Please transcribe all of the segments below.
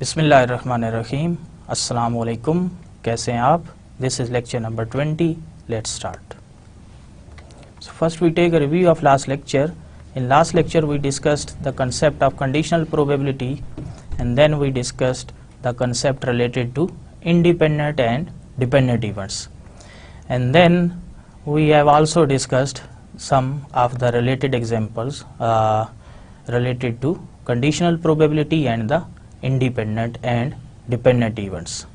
बिस्मिल्लाहिर्रहमानिर्रहीम। अस्सलाम वालेकुम। कैसे हैं आप? This is lecture number 20. Let's start. So first we take a review of last lecture. In last lecture we discussed the concept of conditional probability, and then we discussed the concept related to independent and dependent events, and then we have also discussed some of the related examples related to conditional probability and the independent and dependent events.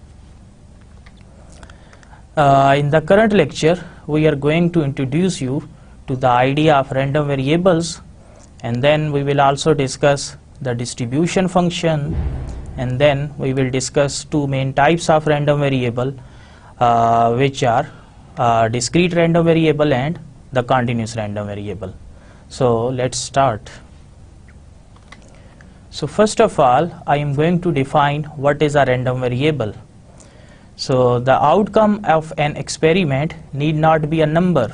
In the current lecture we are going to introduce you to the idea of random variables, and then we will also discuss the distribution function, and then we will discuss two main types of random variable, which are discrete random variable and the continuous random variable. So let's start. So first of all, I am going to define what is a random variable. So the outcome of an experiment need not be a number.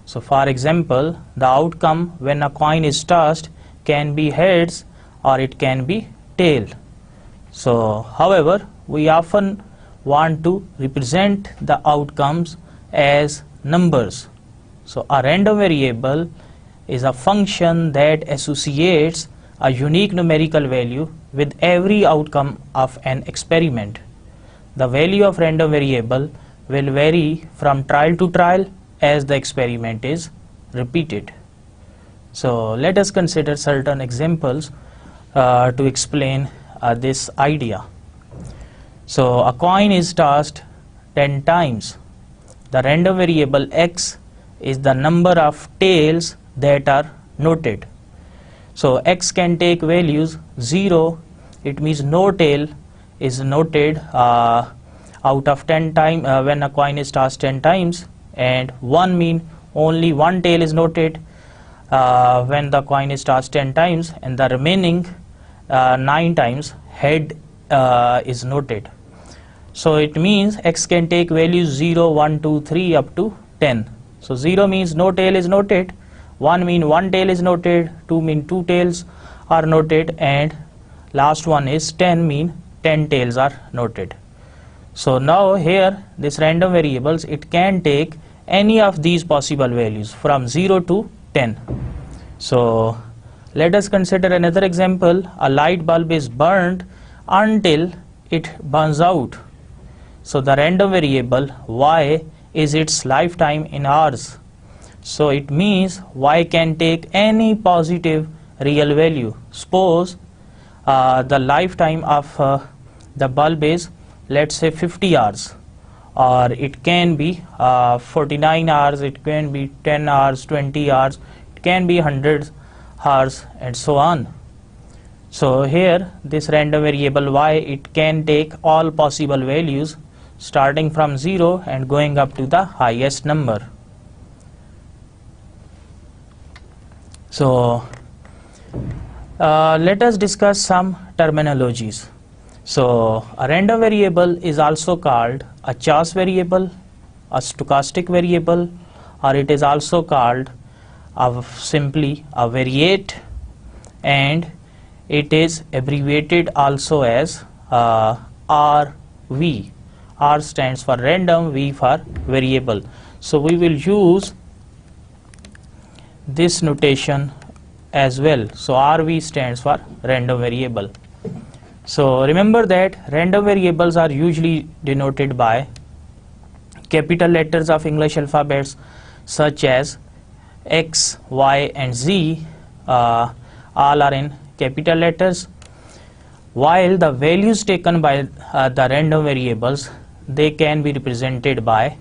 So for example, the outcome when a coin is tossed can be heads or it can be tail. So however, we often want to represent the outcomes as numbers. So a random variable is a function that associates a unique numerical value with every outcome of an experiment. The value of random variable will vary from trial to trial as the experiment is repeated. So let us consider certain examples to explain this idea. So a coin is tossed 10 times. The random variable x is the number of tails that are noted. So x can take values 0, it means no tail is noted out of 10 times when a coin is tossed 10 times, and 1 mean only one tail is noted when the coin is tossed 10 times, and the remaining 9 times head is noted. So it means x can take values 0, 1, 2, 3 up to 10. So 0 means no tail is noted, 1 mean one tail is noted, 2 mean two tails are noted, and last one is 10 mean 10 tails are noted. So now here this random variables, it can take any of these possible values from 0 to 10. So let us consider another example. A light bulb is burnt until it burns out. So the random variable y is its lifetime in hours. So it means y can take any positive real value. Suppose the lifetime of the bulb is, let's say, 50 hours, or it can be 49 hours, it can be 10 hours, 20 hours, it can be 100 hours, and so on. So here this random variable y, it can take all possible values starting from 0 and going up to the highest number. So let us discuss some terminologies. So a random variable is also called a Chance variable, a stochastic variable, or it is also called simply a variate, and it is abbreviated also as RV. R stands for random, V for variable. So we will use this notation as well. So RV stands for random variable. So remember that random variables are usually denoted by capital letters of English alphabets such as X, Y, and Z. All are in capital letters, while the values taken by the random variables, they can be represented by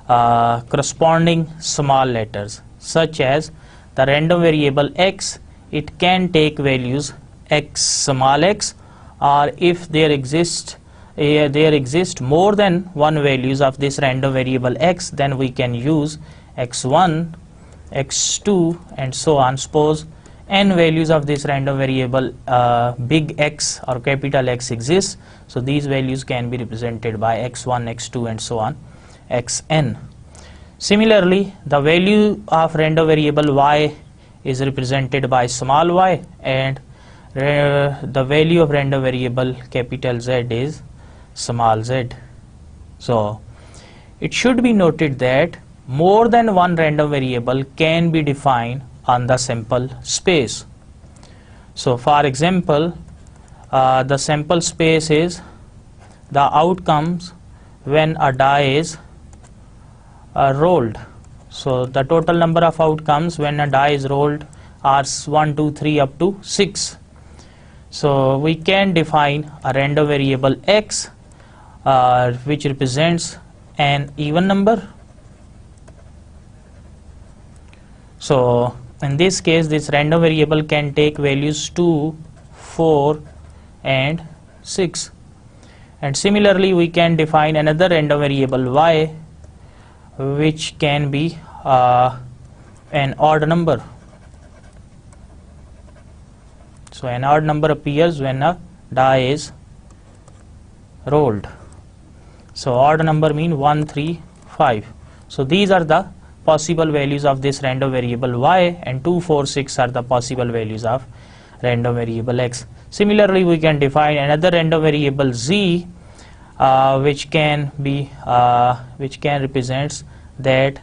corresponding small letters, such as the random variable x, it can take values x small x, or if there exist more than one values of this random variable x, then we can use x1, x2, and so on. Suppose n values of this random variable big X or capital X exists, so these values can be represented by x1, x2, and so on, xn. Similarly, the value of random variable y is represented by small y, and the value of random variable capital Z is small z. So it should be noted that more than one random variable can be defined on the sample space. So for example, the sample space is the outcomes when a die is rolled. So the total number of outcomes when a die is rolled are 1, 2, 3 up to 6. So we can define a random variable x which represents an even number. So in this case, this random variable can take values 2, 4 and 6. And similarly, we can define another random variable y which can be an odd number. So an odd number appears when a die is rolled. So odd number mean 1, 3, 5. So these are the possible values of this random variable y, and 2, 4, 6 are the possible values of random variable x. Similarly, we can define another random variable z which can represents that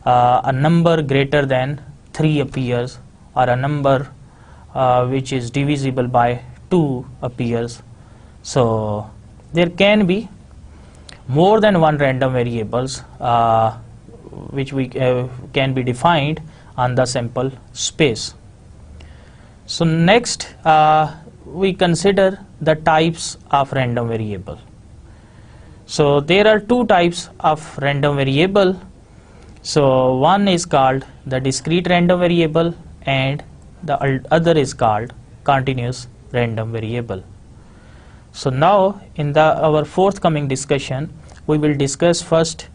a number greater than 3 appears, or a number which is divisible by 2 appears. So there can be more than one random variables which we can be defined on the sample space. So next we consider the types of random variable. So there are two types of random variable. So one is called the discrete random variable and the other is called continuous random variable. So now in our forthcoming discussion, we will discuss first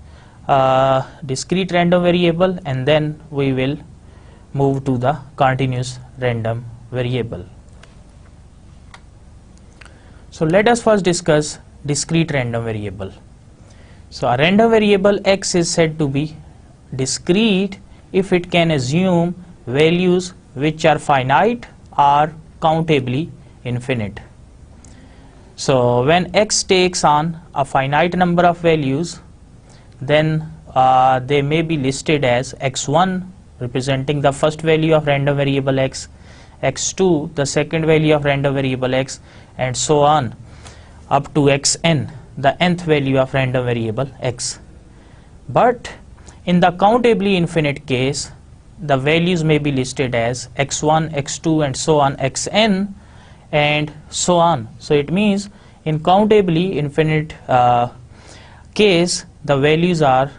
discrete random variable, and then we will move to the continuous random variable. So let us first discuss discrete random variable. So a random variable x is said to be discrete if it can assume values which are finite or countably infinite. So when x takes on a finite number of values, then they may be listed as x1 representing the first value of random variable x, x2 the second value of random variable x, and so on up to xn, the nth value of random variable x. But in the countably infinite case, the values may be listed as x1, x2 and so on xn and so on. So it means in countably infinite case, the values are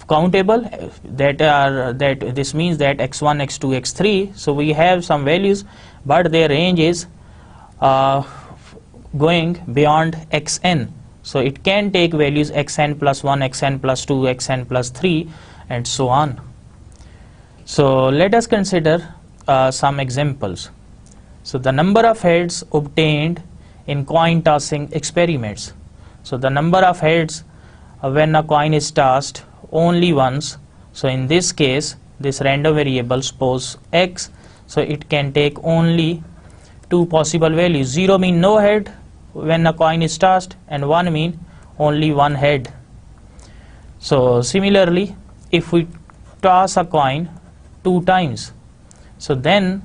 countable, that this means that x1, x2, x3, so we have some values, but their range is going beyond xn. So it can take values xn plus 1, xn plus 2, xn plus 3 and so on. So let us consider some examples. So the number of heads obtained in coin tossing experiments. So the number of heads when a coin is tossed only once. So in this case, this random variable suppose x, so it can take only two possible values. 0 mean no head when a coin is tossed, and 1 mean only one head. So similarly, if we toss a coin 2 times, so then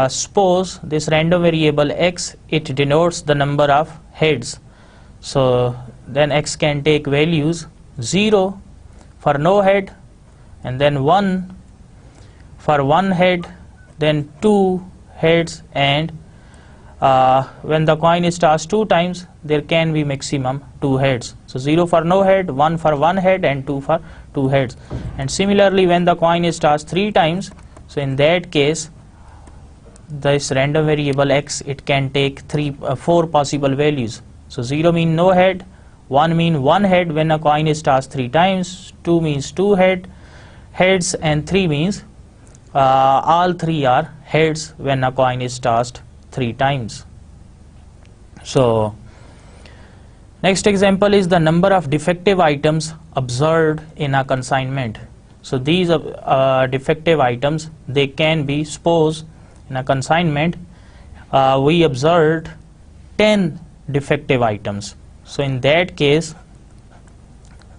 suppose this random variable x, it denotes the number of heads. So then x can take values 0 for no head, and then 1 for one head, then 2 heads, and when the coin is tossed 2 times, there can be maximum 2 heads. So 0 for no head, 1 for one head and 2 for 2 heads. And similarly, when the coin is tossed 3 times, so in that case this random variable x, it can take 4 possible values. So 0 mean no head, 1 mean one head when a coin is tossed 3 times, 2 means 2 heads, and 3 means all 3 are heads when a coin is tossed 3 times. So next example is the number of defective items observed in a consignment. So these defective items, they can be, suppose in a consignment, we observed 10 defective items. So in that case,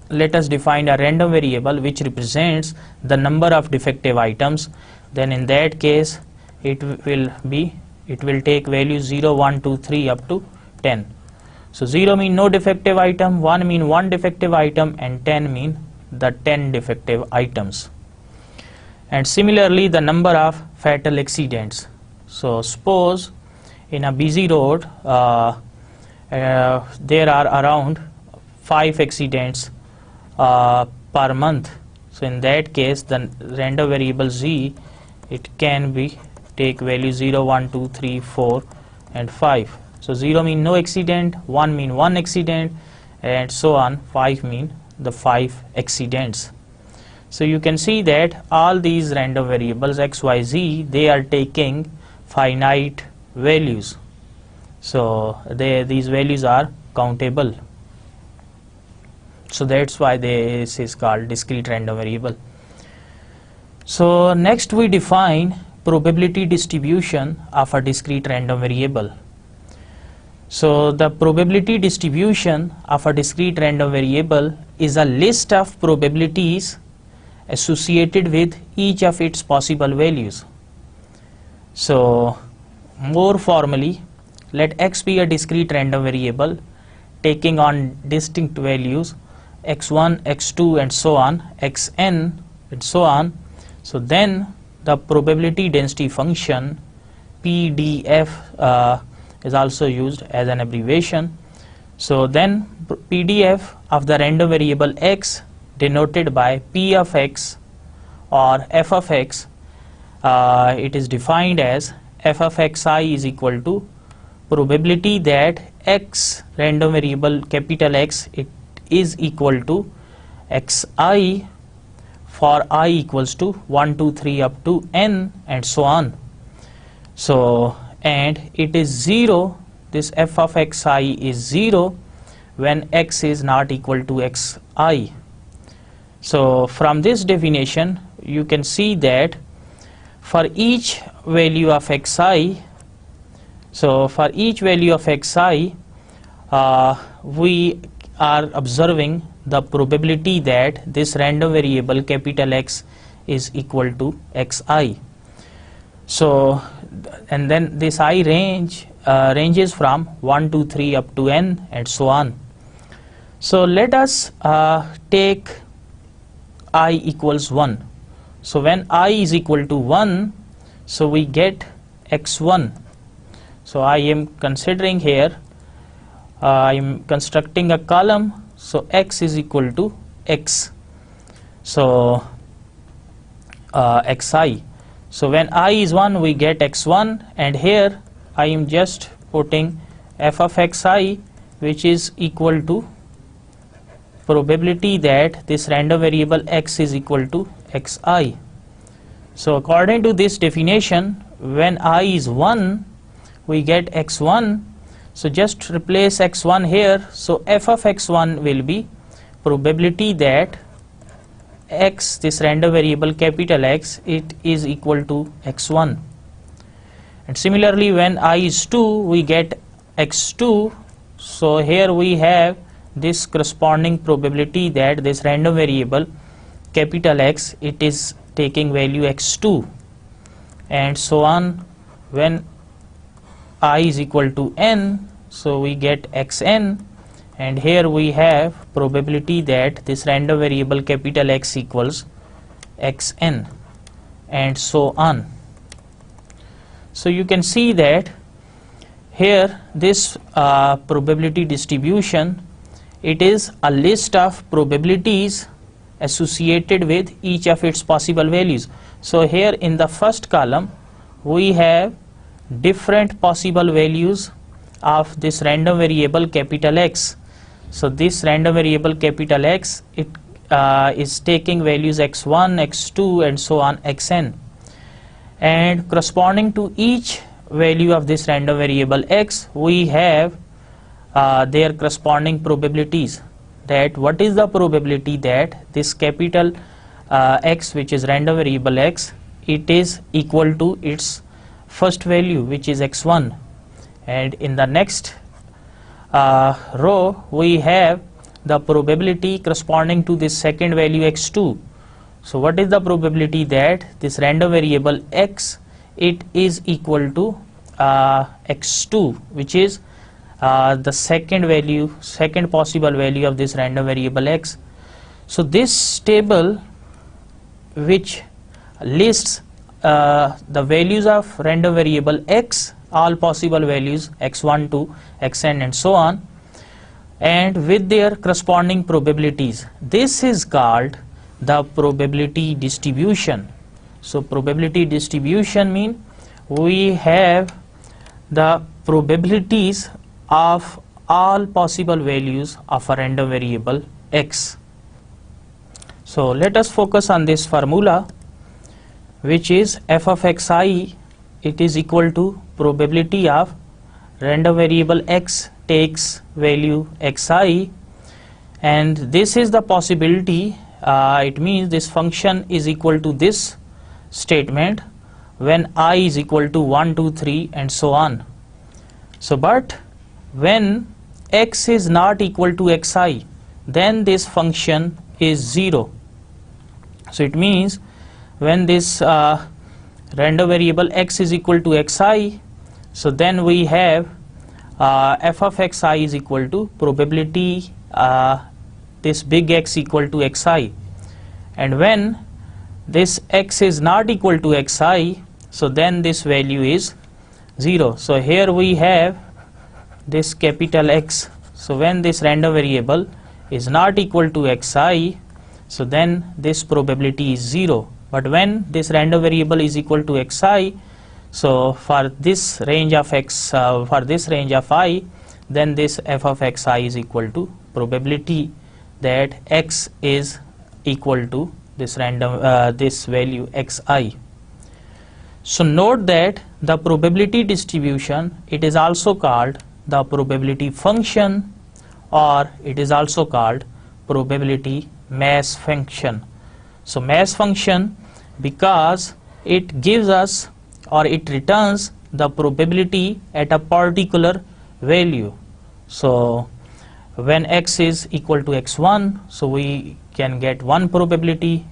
let us define a random variable which represents the number of defective items. Then in that case, it will take value 0, 1, 2, 3 up to 10. So 0 mean no defective item, 1 mean one defective item, and 10 mean the 10 defective items. And similarly, the number of fatal accidents. So suppose in a busy road there are around 5 accidents per month. So in that case, the random variable z, it can be take value 0, 1, 2, 3, 4 and 5. So 0 mean no accident, 1 mean one accident, and so on. 5 mean the 5 accidents. So you can see that all these random variables x, y, z, they are taking finite values. So these values are countable. So that's why this is called discrete random variable. So next we define probability distribution of a discrete random variable. So the probability distribution of a discrete random variable is a list of probabilities associated with each of its possible values. So more formally, let x be a discrete random variable taking on distinct values x1, x2 and so on, xn and so on. So then the probability density function PDF is also used as an abbreviation. So then PDF of the random variable x denoted by P of x or f of x, it is defined as f of xi is equal to probability that x random variable capital X, it is equal to xi for I equals to 1, 2, 3 up to n and so on. So and it is 0, this f of xi is 0 when x is not equal to xi. So from this definition you can see that for each value of xi, so for each value of xi, we are observing the probability that this random variable capital X is equal to xi. So and then this I ranges from 1, 2, 3 up to n and so on. So let us take I equals 1. So when I is equal to 1, so we get x1. So I am considering here, I am constructing a column, so x is equal to x, so xi. So when I is 1, we get x1, and here I am just putting f of xi, which is equal to probability that this random variable x is equal to xi. So according to this definition, when I is 1, we get x1. So just replace x1 here. So f of x1 will be probability that x, this random variable capital X, it is equal to x1. And similarly, when I is 2, we get x2. So here we have this corresponding probability that this random variable capital X, it is taking value x2 and so on. When I is equal to n, so we get xn, and here we have probability that this random variable capital X equals xn and so on. So you can see that here this probability distribution, it is a list of probabilities associated with each of its possible values. So here in the first column we have different possible values of this random variable capital X. So this random variable capital X, it is taking values x1, x2 and so on, xn, and corresponding to each value of this random variable x, we have their corresponding probabilities. That what is the probability that this capital X, which is random variable x, it is equal to its first value, which is x1, and in the next row we have the probability corresponding to this second value x2. So what is the probability that this random variable x, it is equal to x2, which is the second possible value of this random variable x. So this table, which lists the values of random variable x, all possible values x1 to xn and so on, and with their corresponding probabilities. This is called the probability distribution. So probability distribution means we have the probabilities of all possible values of a random variable x. So let us focus on this formula, which is f of xi, it is equal to probability of random variable x takes value xi, and this is the possibility. It means this function is equal to this statement when I is equal to 1, 2, 3 and so on. So but when x is not equal to xi, then this function is 0. So it means when this random variable x is equal to xi, so then we have f of xi is equal to probability this big X equal to xi, and when this x is not equal to xi, so then this value is 0. So here we have this capital X. So when this random variable is not equal to xi, so then this probability is 0. But when this random variable is equal to xi, so for this range of x, for this range of I, then this f of xi is equal to probability that x is equal to this random this value xi. So note that the probability distribution, it is also called the probability function, or it is also called probability mass function. So mass function because it gives us, or it returns the probability at a particular value. So when x is equal to x1, so we can get one probability,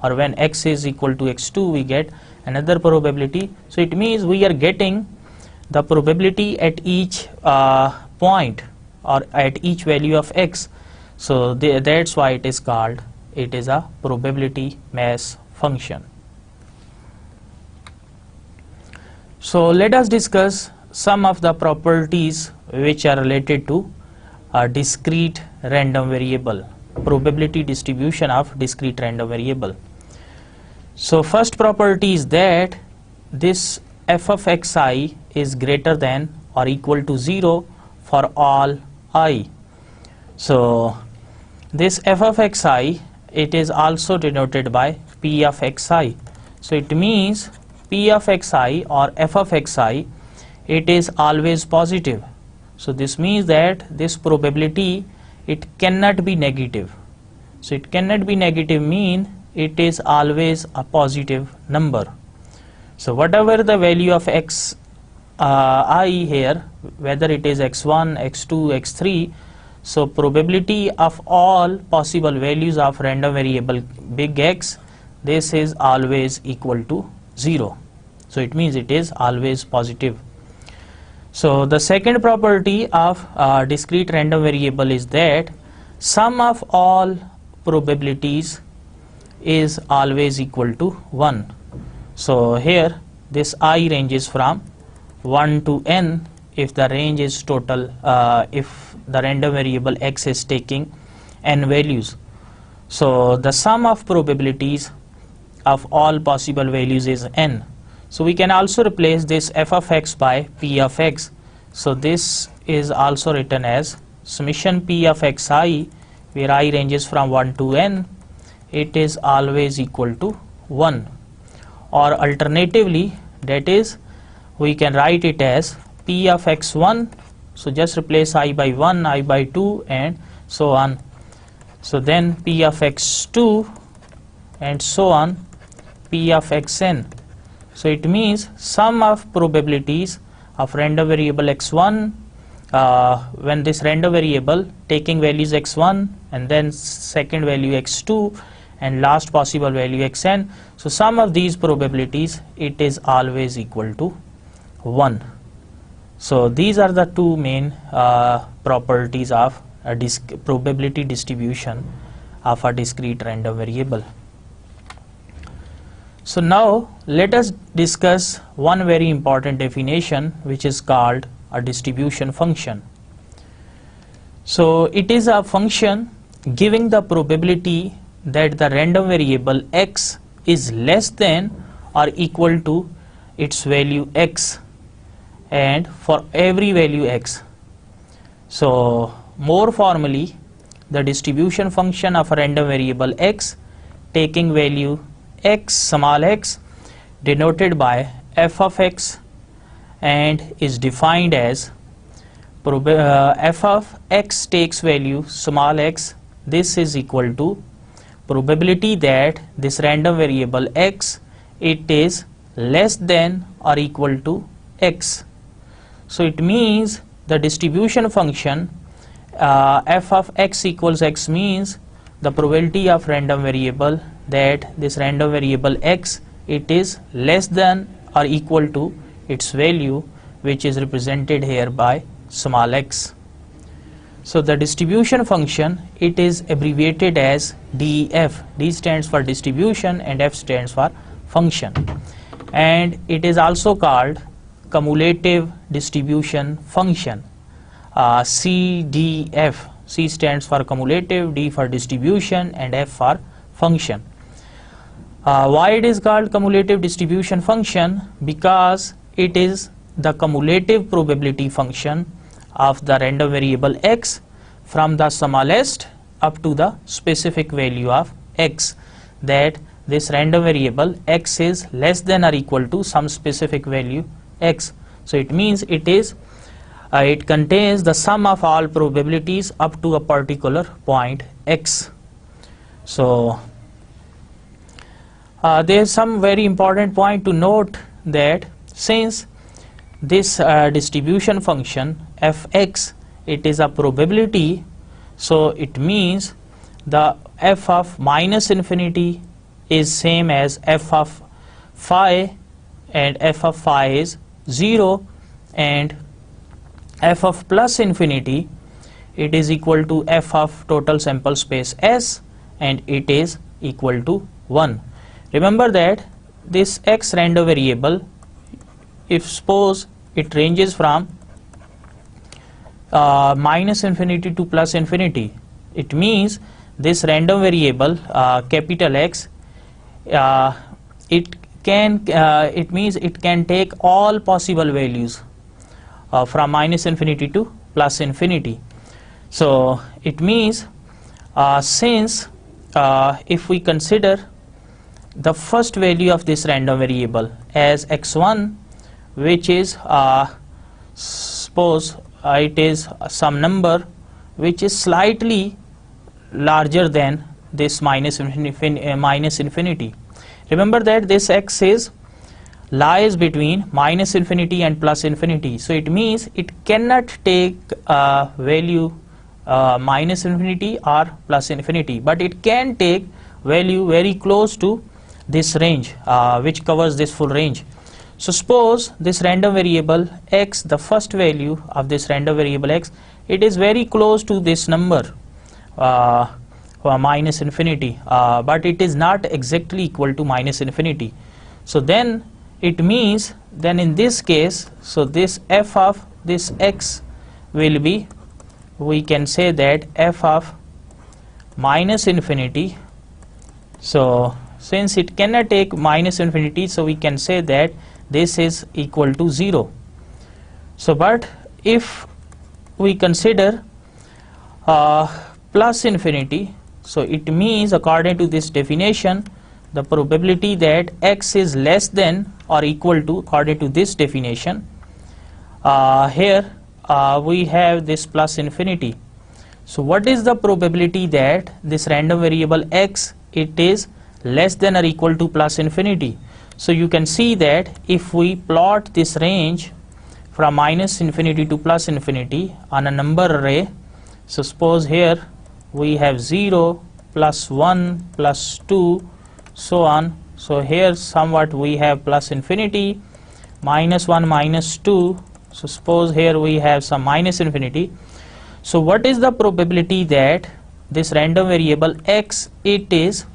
or when x is equal to x2, we get another probability. So it means we are getting the probability at each point, or at each value of x. So that's why it is called, it is a probability mass function. So let us discuss some of the properties which are related to a discrete random variable, probability distribution of discrete random variable. So first property is that this f of xi is greater than or equal to 0 for all I. So this f of xi, it is also denoted by p of xi. So it means p of xi or f of xi, it is always positive. So this means that this probability, it cannot be negative. So it cannot be negative mean it is always a positive number. So whatever the value of x I here, whether it is x1, x2, x3, so probability of all possible values of random variable big X, this is always equal to 0. So it means it is always positive. So the second property of discrete random variable is that sum of all probabilities is always equal to 1. So here this I ranges from 1 to n if the range is total, if the random variable x is taking n values. So the sum of probabilities of all possible values is n. So we can also replace this f of x by p of x. So this is also written as summation p of xi, where I ranges from 1 to n, it is always equal to 1. Or alternatively, that is, we can write it as p of x1, so just replace I by 1, I by 2 and so on. So then p of x2 and so on, p of xn. So it means sum of probabilities of random variable x1 when this random variable taking values x1 and then second value x2 and last possible value xn. So sum of these probabilities, it is always equal to 1. So these are the two main properties of a probability distribution of a discrete random variable. So now let us discuss one very important definition, which is called a distribution function. So it is a function giving the probability that the random variable x is less than or equal to its value x, and for every value x. So more formally, the distribution function of a random variable x taking value x, small x, denoted by f of x, and is defined as f of x takes value small x. This is equal to probability that this random variable x, it is less than or equal to x. So it means the distribution function f of x equals x means the probability of random variable that this random variable x, it is less than or equal to its value, which is represented here by small x. So the distribution function, it is abbreviated as DEF. D stands for distribution and F stands for function, and it is also called cumulative distribution function, CDF. C stands for cumulative, D for distribution, and F for function. Why it is called cumulative distribution function? Because it is the cumulative probability function of the random variable x from the smallest up to the specific value of x, that this random variable x is less than or equal to some specific value x. So it means it is it contains the sum of all probabilities up to a particular point x. So there is some very important point to note, that since this distribution function fx, it is a probability, so it means the f of minus infinity is same as f of phi, and f of phi is 0, and f of plus infinity, it is equal to f of total sample space S, and it is equal to 1. Remember that this x random variable, if suppose it ranges from minus infinity to plus infinity, it means this random variable capital X, it means it can take all possible values from minus infinity to plus infinity. So it means since if we consider the first value of this random variable as x1, which is suppose it is some number which is slightly larger than this minus infinity. Remember that this x is lies between minus infinity and plus infinity, so it means it cannot take value minus infinity or plus infinity, but it can take value very close to this range which covers this full range. So suppose this random variable x, the first value of this random variable x, it is very close to this number minus infinity, but it is not exactly equal to minus infinity. So then it means, then in this case, so this f of this x will be, we can say that f of minus infinity. So since it cannot take minus infinity, so we can say that this is equal to 0. So but if we consider plus infinity, so it means according to this definition, the probability that x is less than or equal to, according to this definition, here we have this plus infinity. So what is the probability that this random variable x, it is less than or equal to plus infinity? So you can see that if we plot this range from minus infinity to plus infinity on a number array, so suppose here we have 0, plus 1, plus 2, so on. So here somewhat we have plus infinity, minus 1, minus 2. So suppose here we have some minus infinity. So what is the probability that this random variable x, it is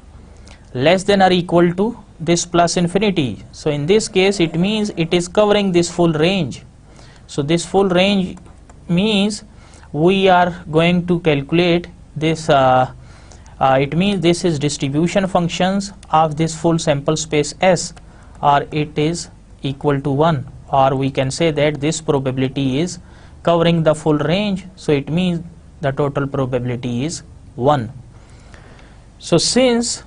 less than or equal to this plus infinity? So in this case it means it is covering this full range. So this full range means we are going to calculate this, it means this is distribution functions of this full sample space S, or it is equal to 1, or we can say that this probability is covering the full range, so it means the total probability is 1. So since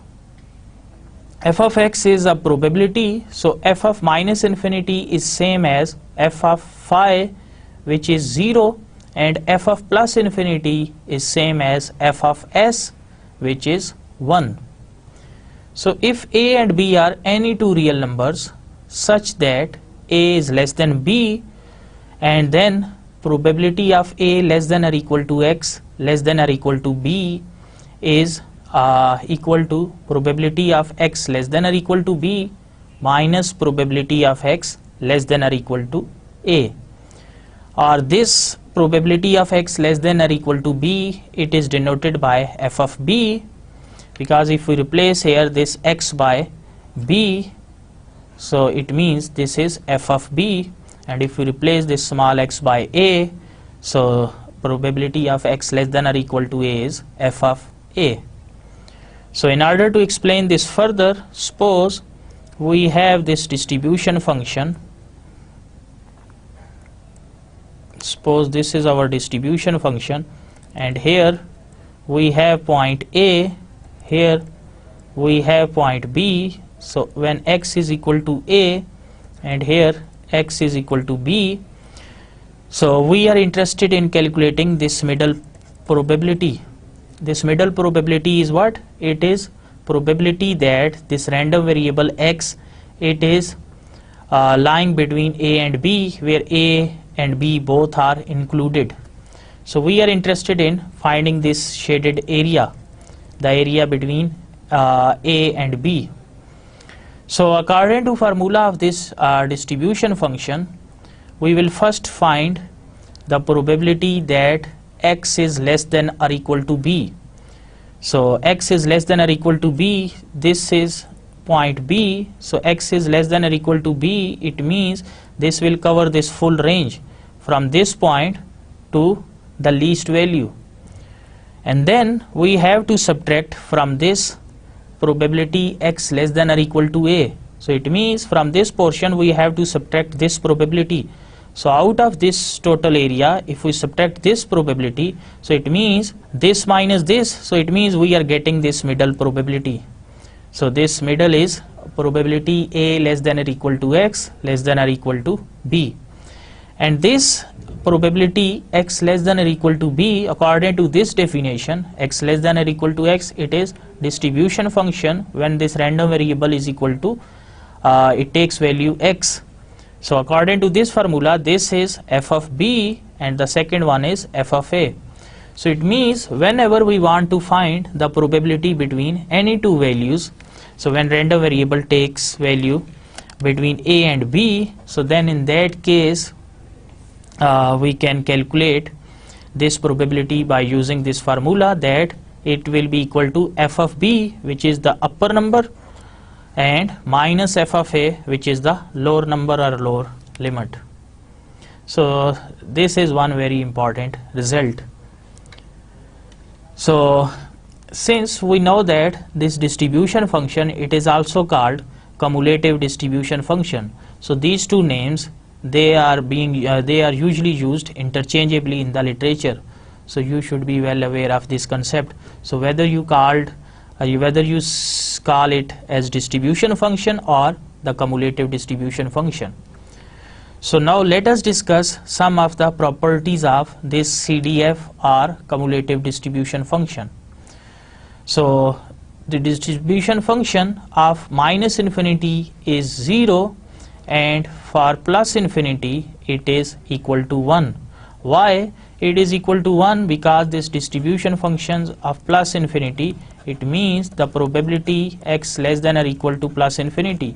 f of x is a probability, so f of minus infinity is same as f of phi, which is 0, and f of plus infinity is same as f of s, which is 1. So if a and b are any two real numbers such that a is less than b, and then probability of a less than or equal to x less than or equal to b is equal to probability of x less than or equal to b minus probability of x less than or equal to a, or this probability of x less than or equal to b, it is denoted by f of b, because if we replace here this x by b, so it means this is f of b, and if we replace this small x by a, so probability of x less than or equal to a is f of a. So in order to explain this further, suppose we have this distribution function. Suppose this is our distribution function, and here we have point A, here we have point B. So when x is equal to A and here x is equal to B, so we are interested in calculating this middle probability. This middle probability is what? It is probability that this random variable x, it is lying between A and B, where A and B both are included. So we are interested in finding this shaded area, the area between A and B. So according to formula of this distribution function, we will first find the probability that x is less than or equal to b. So x is less than or equal to b, this is point B, so x is less than or equal to b, it means this will cover this full range from this point to the least value, and then we have to subtract from this probability x less than or equal to a. So it means from this portion we have to subtract this probability. So out of this total area, if we subtract this probability, so it means this minus this, so it means we are getting this middle probability. So this middle is probability a less than or equal to x less than or equal to b, and this probability x less than or equal to b, according to this definition, x less than or equal to x, it is distribution function when this random variable is equal to it takes value x. So according to this formula, this is f of b and the second one is f of a. So it means whenever we want to find the probability between any two values, so when random variable takes value between a and b, so then in that case we can calculate this probability by using this formula, that it will be equal to f of b, which is the upper number, and minus f of a, which is the lower number or lower limit. So this is one very important result. So since we know that this distribution function, it is also called cumulative distribution function, so these two names, they are usually used interchangeably in the literature, so you should be well aware of this concept. So whether you call it as distribution function or the cumulative distribution function. So now let us discuss some of the properties of this CDF or cumulative distribution function. So the distribution function of minus infinity is 0 and for plus infinity it is equal to 1. Why it is equal to 1? Because this distribution functions of plus infinity, it means the probability x less than or equal to plus infinity.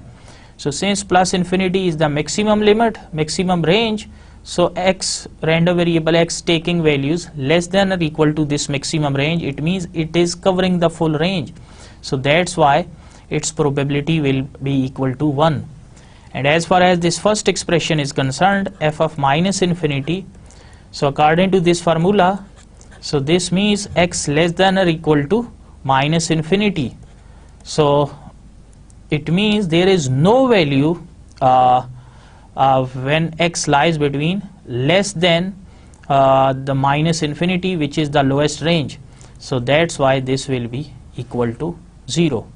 So since plus infinity is the maximum limit, maximum range, so x, random variable x taking values less than or equal to this maximum range, it means it is covering the full range. So that's why its probability will be equal to 1. And as far as this first expression is concerned, f of minus infinity, so according to this formula, so this means x less than or equal to minus infinity. So it means there is no value when x lies between less than the minus infinity, which is the lowest range. So that's why this will be equal to 0.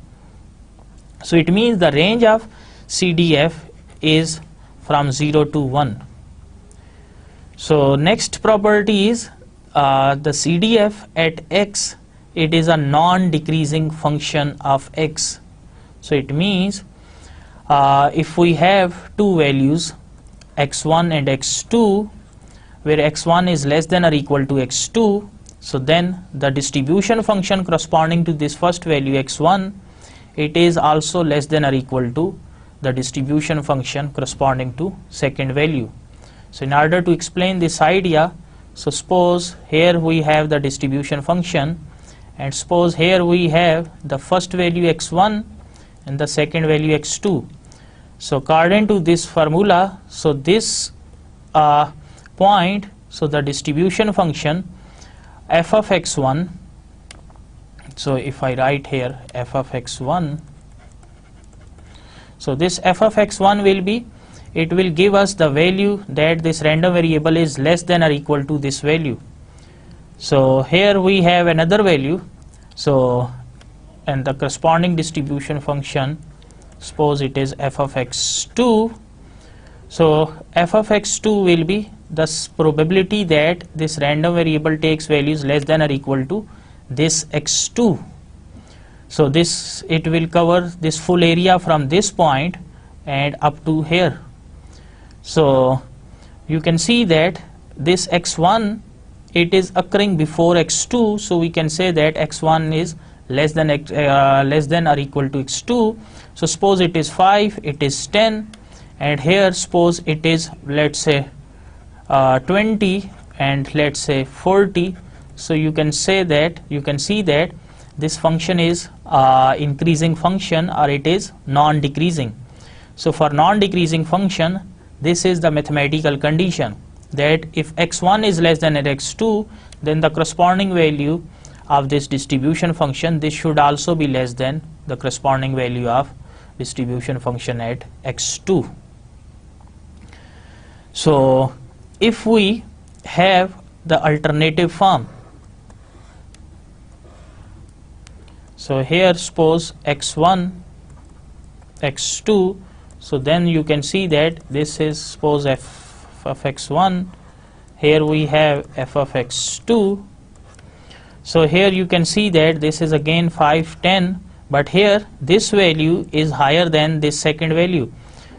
So it means the range of CDF is from 0 to 1. So next property is the CDF at x, it is a non-decreasing function of x. So it means if we have two values x1 and x2, where x1 is less than or equal to x2, so then the distribution function corresponding to this first value x1, it is also less than or equal to the distribution function corresponding to second value. So in order to explain this idea, so suppose here we have the distribution function, and suppose here we have the first value x1 and the second value x2. So according to this formula, so this point, so the distribution function f of x1, so if I write here f of x1, so this f of x1 will be, it will give us the value that this random variable is less than or equal to this value. So here we have another value, so and the corresponding distribution function, suppose it is f of x2, so f of x2 will be the probability that this random variable takes values less than or equal to this x2. So this, it will cover this full area from this point and up to here. So you can see that this x1, it is occurring before x2, so we can say that x1 is less than or equal to x2. So suppose it is 5, it is 10, and here suppose it is, let's say 20 and let's say 40. So you can say that, you can see that this function is increasing function or it is non-decreasing. So for non-decreasing function, this is the mathematical condition that if x1 is less than x2, then the corresponding value of this distribution function, this should also be less than the corresponding value of distribution function at x2. So if we have the alternative form, so here suppose x1, x2, so then you can see that this is suppose f of x1, here we have f of x2. So here you can see that this is again 5, 10, but here this value is higher than this second value.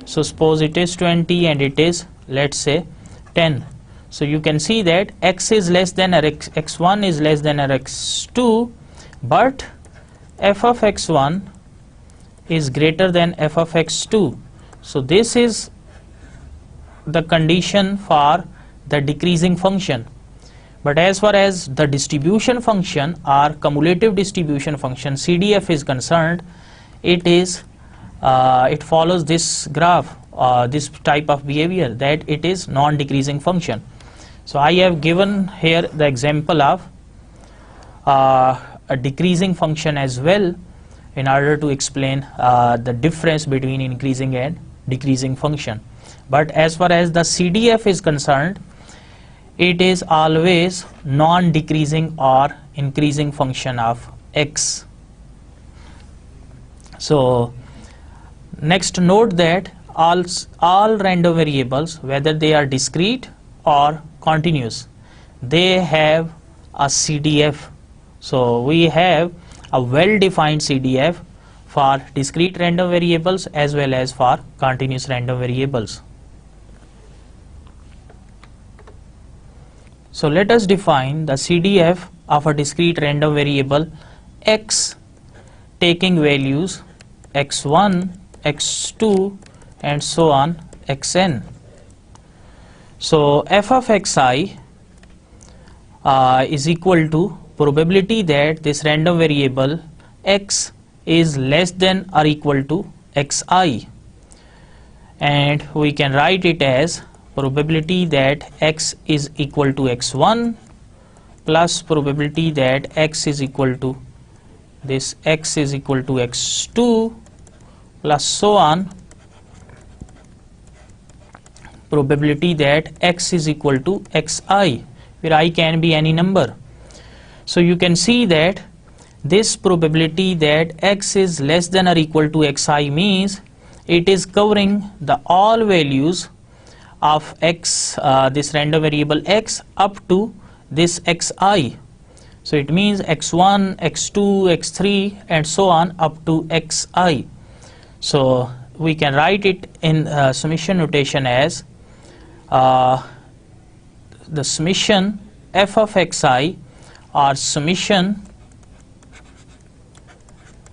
So suppose it is 20 and it is, let's say, 10. So you can see that x is less than or x1 is less than or x2, but f of x1 is greater than f of x2. So this is the condition for the decreasing function. But as far as the distribution function or cumulative distribution function CDF is concerned, it is it follows this graph, this type of behavior, that it is non-decreasing function. So I have given here the example of a decreasing function as well in order to explain the difference between increasing and decreasing function. But as far as the CDF is concerned, it is always non-decreasing or increasing function of x. So next, note that all random variables, whether they are discrete or continuous, they have a CDF. So we have a well-defined CDF for discrete random variables as well as for continuous random variables. So let us define the CDF of a discrete random variable x taking values x1, x2 and so on xn. So f of xi is equal to probability that this random variable x is less than or equal to xi, and we can write it as probability that x is equal to x1 plus probability that x is equal to this x is equal to x2 plus so on probability that x is equal to xi, where I can be any number. So you can see that this probability that x is less than or equal to xi means it is covering the all values of x, this random variable x up to this xi. So it means x1, x2, x3 and so on up to xi. So we can write it in summation notation as the summation f of xi or summation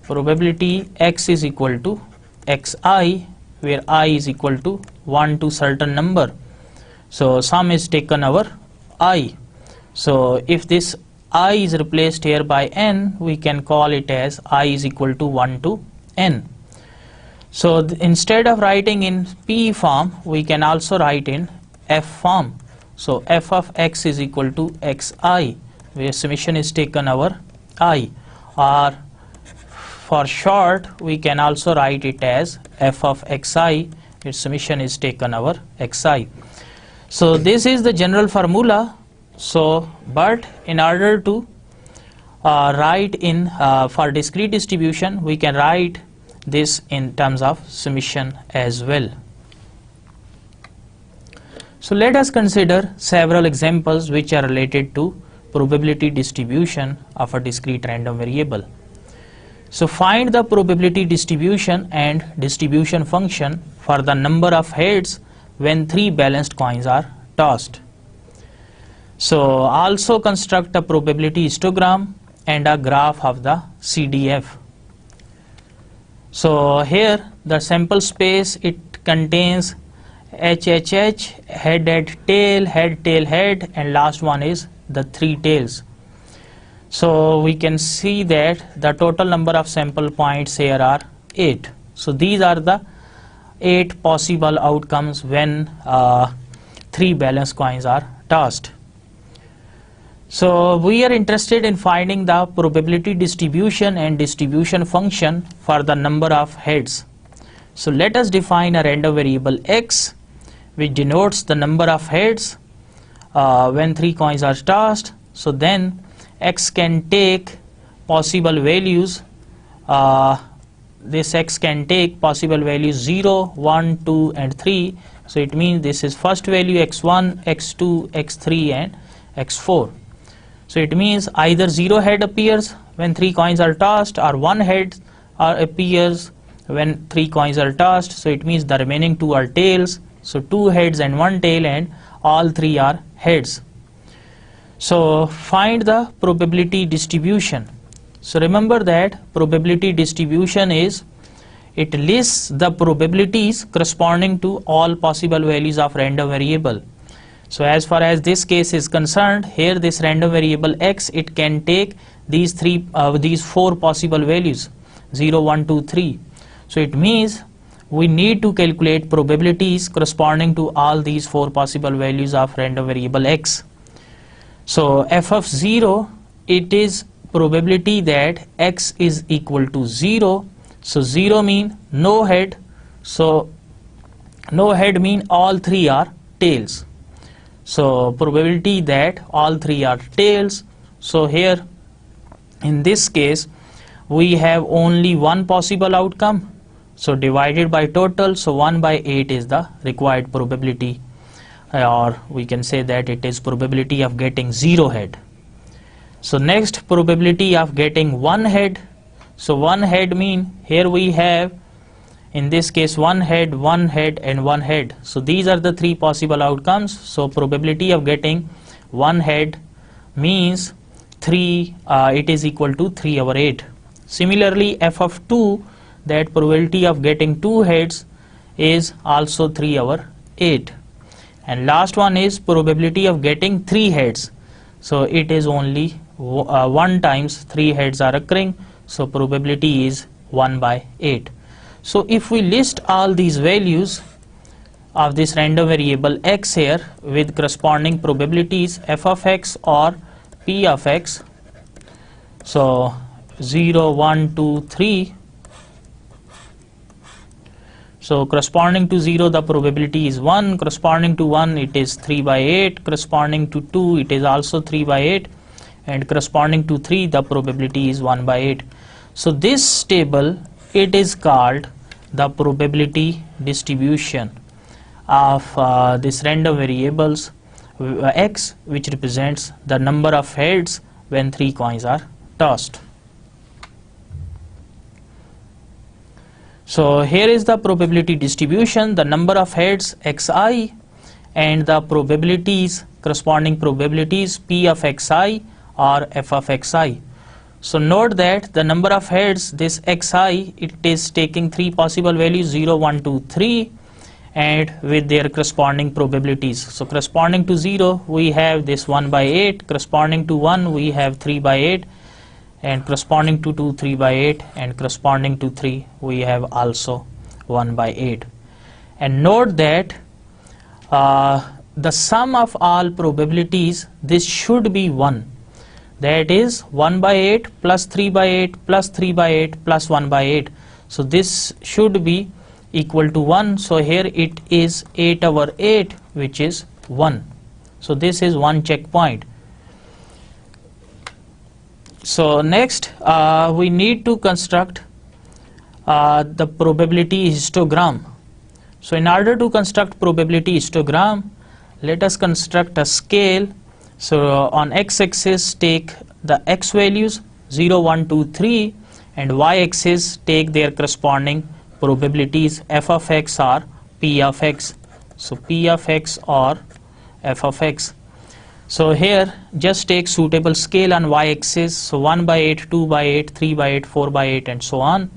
probability x is equal to xi, where I is equal to 1 to certain number. So sum is taken over I. So if this I is replaced here by n, we can call it as I is equal to 1 to n. So instead of writing in P form, we can also write in F form. So f of x is equal to xi, where summation is taken over I, or for short we can also write it as f of xi, where summation is taken over xi. So this is the general formula. So but in order to write in for discrete distribution, we can write this in terms of summation as well. So let us consider several examples which are related to probability distribution of a discrete random variable. So find the probability distribution and distribution function for the number of heads when 3 balanced coins are tossed. So also construct a probability histogram and a graph of the CDF. So here the sample space, it contains HHH, head, tail, head, and last one is the 3 tails. So we can see that the total number of sample points here are 8. So these are the 8 possible outcomes when 3 balanced coins are tossed. So we are interested in finding the probability distribution and distribution function for the number of heads. So let us define a random variable x, which denotes the number of heads when 3 coins are tossed. So then x can take possible values, this x can take possible values 0, 1, 2 and 3. So it means this is first value x1, x2, x3 and x4. So it means either 0 head appears when 3 coins are tossed, or 1 head appears when 3 coins are tossed. So it means the remaining 2 are tails. So 2 heads and 1 tail, and all 3 are heads. So find the probability distribution. So remember that probability distribution is, it lists the probabilities corresponding to all possible values of random variable. So as far as this case is concerned, here this random variable x, it can take these 4 possible values 0, 1, 2, 3. So it means we need to calculate probabilities corresponding to all these 4 possible values of random variable x. So f of 0, it is probability that x is equal to 0. So 0 mean no head. So no head mean all 3 are tails. So probability that all 3 are tails. So here in this case we have only one possible outcome. So divided by total, so 1 by 8 is the required probability, or we can say that it is probability of getting 0 head. So next, probability of getting 1 head. So one head mean here we have in this case one head, and one head. So these are the three possible outcomes. So probability of getting one head means 3, it is equal to 3/8. Similarly, f of 2, that probability of getting two heads is also 3/8. And last one is probability of getting three heads. So it is only 1 times 3 heads are occurring. So probability is 1/8. So if we list all these values of this random variable x here with corresponding probabilities f of x or p of x, so 0, 1, 2, 3, so corresponding to 0 the probability is 1, corresponding to 1 it is 3/8, corresponding to 2 it is also 3/8, and corresponding to 3 the probability is 1/8. So this table, it is called the probability distribution of this random variables x, which represents the number of heads when 3 coins are tossed. So here is the probability distribution, the number of heads xi and the probabilities, corresponding probabilities p of xi or f of xi. So note that the number of heads, this xi, it is taking 3 possible values 0, 1, 2, 3, and with their corresponding probabilities. So corresponding to 0 we have this 1/8, corresponding to 1 we have 3/8, and corresponding to 2 3/8, and corresponding to 3 we have also 1/8. And note that the sum of all probabilities, this should be 1. That is 1/8 plus 3/8 plus 3/8 plus 1/8. So this should be equal to 1. So here it is 8/8, which is 1. So this is one checkpoint. So next we need to construct the probability histogram. So in order to construct probability histogram, let us construct a scale. So on x-axis take the x values 0, 1, 2, 3, and y-axis take their corresponding probabilities f of x or p of x. So p of x or f of x. So here just take suitable scale on y-axis. So 1/8, 2/8, 3/8, 4/8, and so on.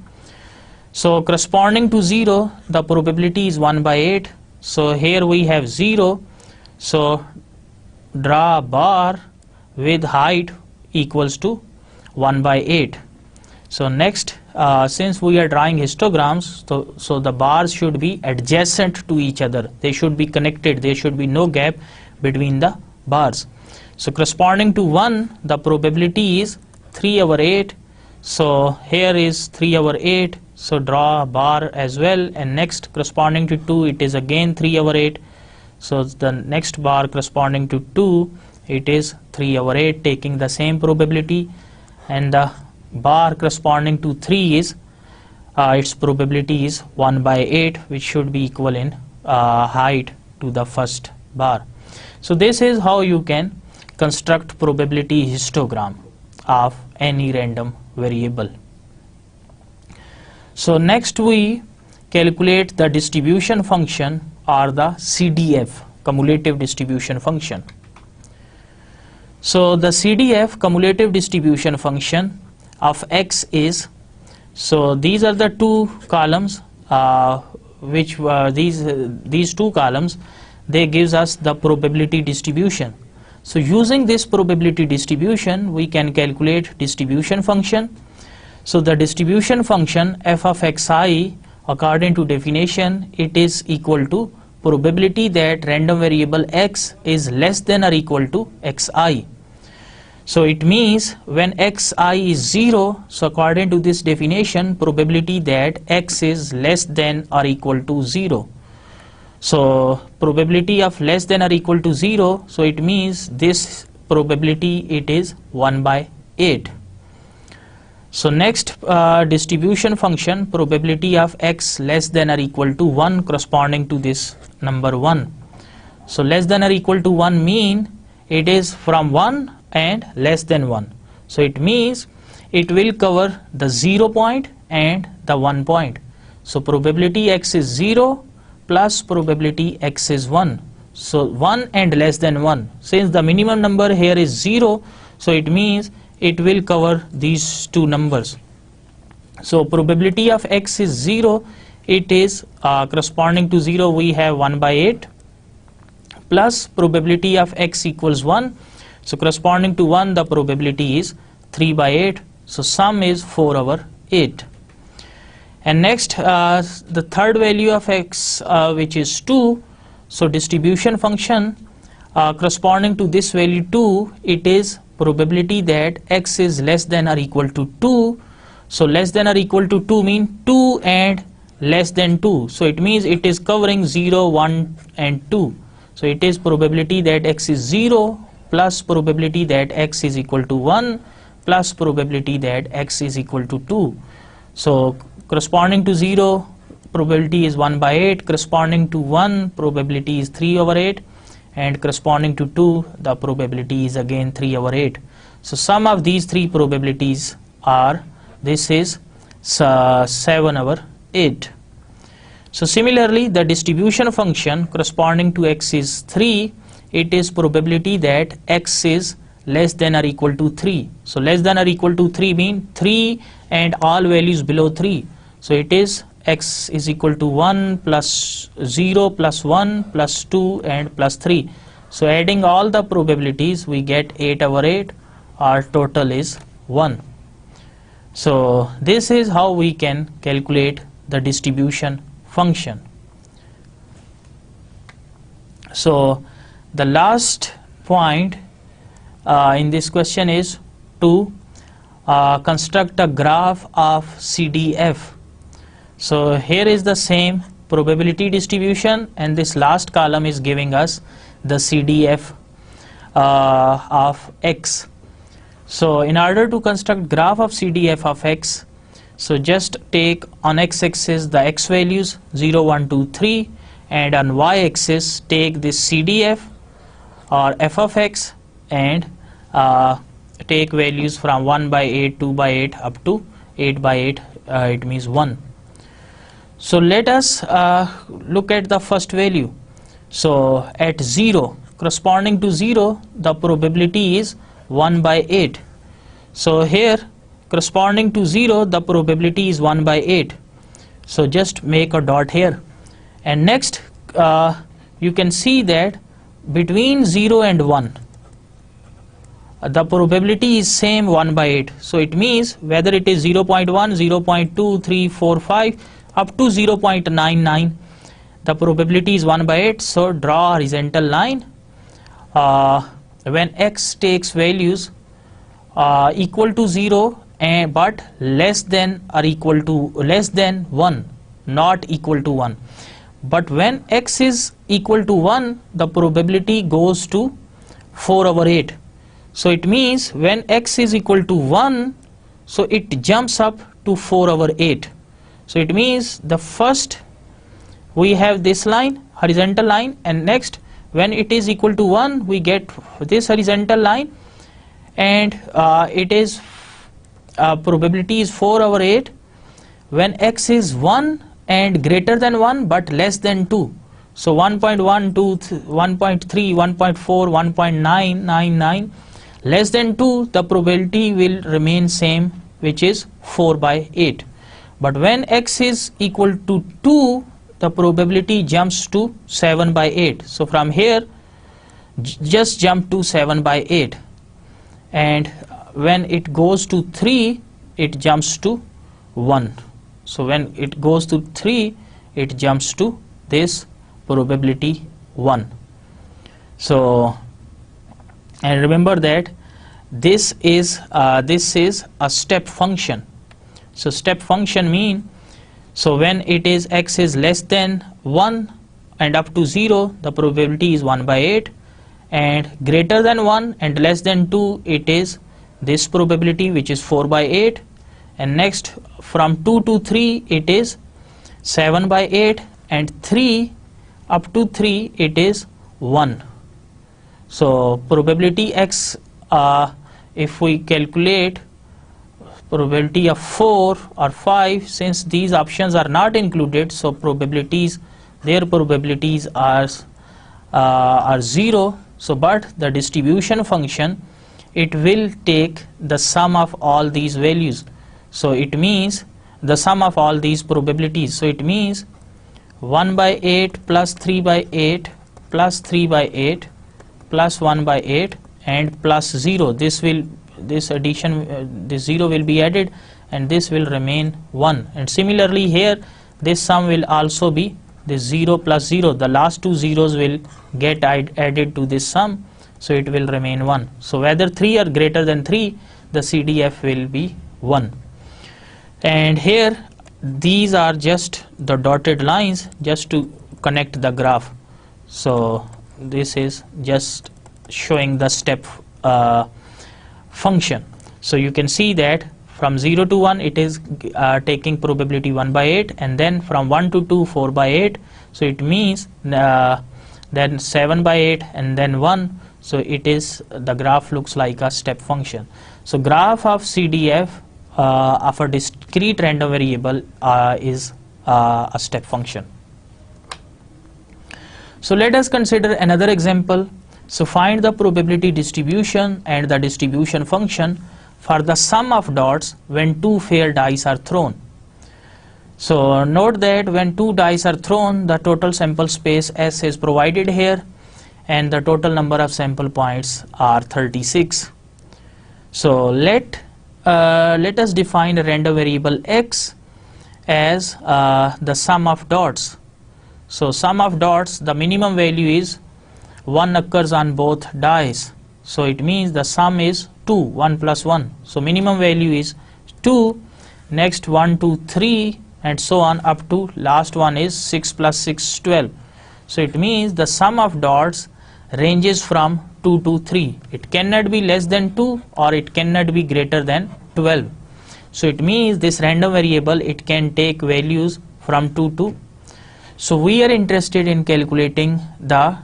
So corresponding to 0 the probability is 1/8. So here we have 0. So draw a bar with height equals to 1/8. So next, since we are drawing histograms, so the bars should be adjacent to each other. They should be connected. There should be no gap between the bars. So corresponding to 1, the probability is 3/8. So here is 3/8. So draw a bar as well. And next, corresponding to 2, it is again 3/8. So the next bar corresponding to 2, it is 3/8, taking the same probability. And the bar corresponding to 3 is its probability is 1/8, which should be equal in height to the first bar. So this is how you can construct probability histogram of any random variable. So next we calculate the distribution function or the CDF, cumulative distribution function. So the CDF, cumulative distribution function of x is, so these are the two columns which these two columns, they gives us the probability distribution. So using this probability distribution we can calculate distribution function. So the distribution function f of xi, according to definition, it is equal to probability that random variable x is less than or equal to xi. So it means when xi is 0, so according to this definition, probability that x is less than or equal to 0. So probability of less than or equal to 0, so it means this probability it is 1/8. So next distribution function, probability of x less than or equal to 1, corresponding to this number 1. So less than or equal to 1 mean it is from 1 and less than 1. So it means it will cover the 0 point and the 1 point. So probability x is 0 plus probability x is 1. So 1 and less than 1. Since the minimum number here is 0, so it means it will cover these two numbers. So probability of x is 0, it is corresponding to 0 we have 1 by 8 plus probability of x equals 1. So corresponding to 1 the probability is 3 by 8. So sum is 4 over 8. And next the third value of x which is 2. So distribution function corresponding to this value 2, it is probability that x is less than or equal to 2. So less than or equal to 2 mean 2 and less than 2. So it means it is covering 0, 1 and 2. So it is probability that x is 0 plus probability that x is equal to 1 plus probability that x is equal to 2. So corresponding to 0 probability is 1 by 8, corresponding to 1 probability is 3 over 8, and corresponding to 2 the probability is again 3 over 8. So sum of these three probabilities are, this is 7 over 8. So similarly the distribution function corresponding to x is 3, it is probability that x is less than or equal to 3. So less than or equal to 3 mean 3 and all values below 3. So it is x is equal to 1 plus 0 plus 1 plus 2 and plus 3. So adding all the probabilities we get 8 over 8, our total is 1. So this is how we can calculate the distribution function. So the last point in this question is to construct a graph of CDF. So here is the same probability distribution, and this last column is giving us the CDF of x. So in order to construct graph of CDF of x, so just take on x-axis the x values 0, 1, 2, 3, and on y-axis take this CDF or f of x and take values from 1 by 8, 2 by 8 up to 8 by 8, it means 1. So let us look at the first value. So at 0, corresponding to 0, the probability is 1 by 8. So here corresponding to 0, the probability is 1 by 8. So just make a dot here. And next you can see that between 0 and 1, the probability is same 1 by 8. So it means whether it is 0.1, 0.2, 3, 4, 5 up to 0.99, the probability is 1 by 8. So draw a horizontal line when x takes values equal to 0 but less than or equal to less than 1, not equal to 1. But when x is equal to 1, the probability goes to 4 over 8. So it means when x is equal to 1, so it jumps up to 4 over 8. So it means the first we have this line, horizontal line, and next when it is equal to 1 we get this horizontal line, and it is probability is 4 over 8 when x is 1 and greater than 1 but less than 2. So 1.1, 2, 1.3, 1.4, 1.999, less than 2, the probability will remain same, which is 4 by 8. But when x is equal to 2, the probability jumps to 7 by 8. So from here just jump to 7 by 8, and when it goes to 3 it jumps to 1. So when it goes to 3 it jumps to this probability 1. So and remember that this is a step function. So step function mean, so when it is x is less than 1 and up to 0, the probability is 1 by 8, and greater than 1 and less than 2, it is this probability which is 4 by 8, and next from 2 to 3 it is 7 by 8, and 3 up to 3 it is 1. So probability x, if we calculate probability of 4 or 5, since these options are not included, so their probabilities are 0. So but the distribution function, it will take the sum of all these values, so it means the sum of all these probabilities. So it means 1 by 8 plus 3 by 8 plus 3 by 8 plus 1 by 8 and plus 0. This 0 will be added and this will remain 1. And similarly here, this sum will also be this 0 plus 0. The last two zeros will get added to this sum, so it will remain 1. So whether 3 are greater than 3, the CDF will be 1. And here these are just the dotted lines just to connect the graph. So this is just showing the step function. So you can see that from 0 to 1 it is taking probability 1 by 8, and then from 1 to 2 4 by 8. So it means then 7 by 8 and then 1. So it is, the graph looks like a step function. So graph of CDF of a discrete random variable is a step function. So let us consider another example. So find the probability distribution and the distribution function for the sum of dots when two fair dice are thrown. So note that when two dice are thrown, the total sample space S is provided here, and the total number of sample points are 36. So let us define a random variable X as the sum of dots. So sum of dots, the minimum value is 1 occurs on both dice. So it means the sum is 2, 1 plus 1. So minimum value is 2, next 1, 2, 3 and so on up to last one is 6 plus 6, 12. So it means the sum of dots ranges from 2 to 3. It cannot be less than 2 or it cannot be greater than 12. So it means this random variable, it can take values from 2 to. So we are interested in calculating the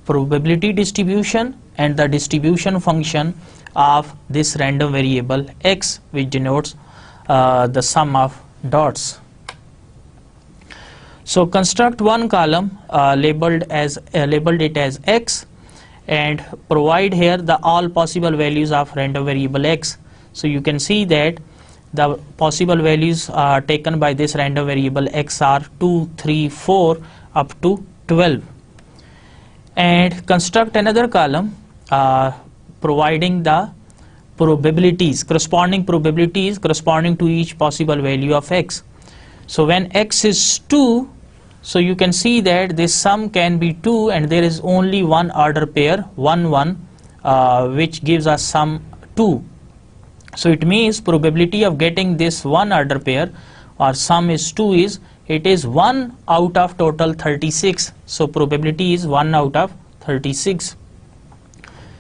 probability distribution and the distribution function of this random variable X, which denotes the sum of dots. So construct one column, labeled it as X, and provide here the all possible values of random variable X. So you can see that the possible values taken by this random variable X are 2, 3, 4 up to 12. And construct another column providing the probabilities, corresponding to each possible value of X. So when X is 2, so you can see that this sum can be 2 and there is only one order pair 1, 1, which gives us sum 2. So it means probability of getting this one order pair or sum is 2 is, it is 1 out of total 36. So probability is 1 out of 36.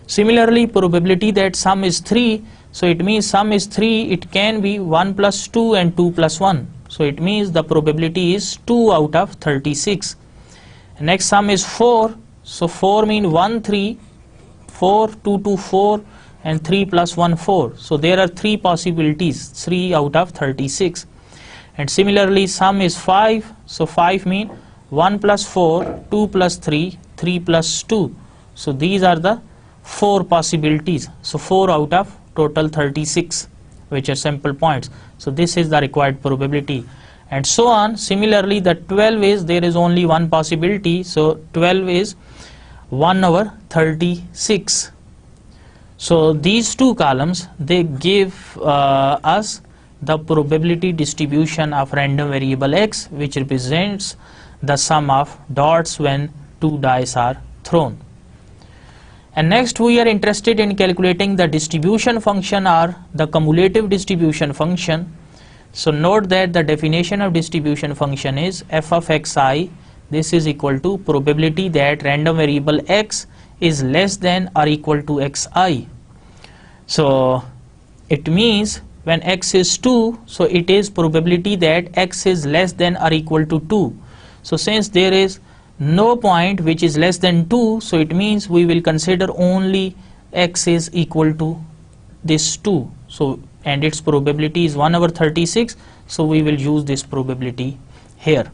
Similarly, probability that sum is 3, so it means sum is 3, it can be 1 plus 2 and 2 plus 1. So it means the probability is 2 out of 36. Next sum is 4, so 4 means 1, 3, 4, 2, 2, 4 and 3 plus 1, 4. So there are 3 possibilities, 3 out of 36. And similarly sum is 5, so 5 means 1 plus 4, 2 plus 3, 3 plus 2. So these are the 4 possibilities. So 4 out of total 36, which are sample points. So this is the required probability, and so on. Similarly, the 12 is, there is only one possibility, so 12 is 1 over 36. So these two columns, they give us the probability distribution of random variable X, which represents the sum of dots when two dice are thrown. And next we are interested in calculating the distribution function or the cumulative distribution function. So note that the definition of distribution function is f of xi, this is equal to probability that random variable X is less than or equal to xi. So it means when X is 2, so it is probability that X is less than or equal to 2. So since there is no point which is less than 2, so it means we will consider only X is equal to this 2. So and its probability is 1/36, so we will use this probability here.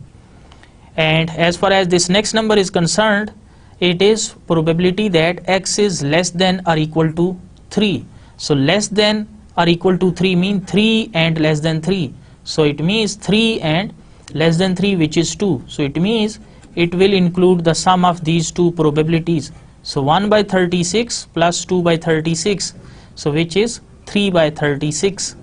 And as far as this next number is concerned, it is probability that x is less than or equal to 3. So less than or equal to 3 mean 3 and less than 3. So it means 3 and less than 3, which is 2. So it means it will include the sum of these two probabilities. So 1/36 plus 2/36, so which is 3/36.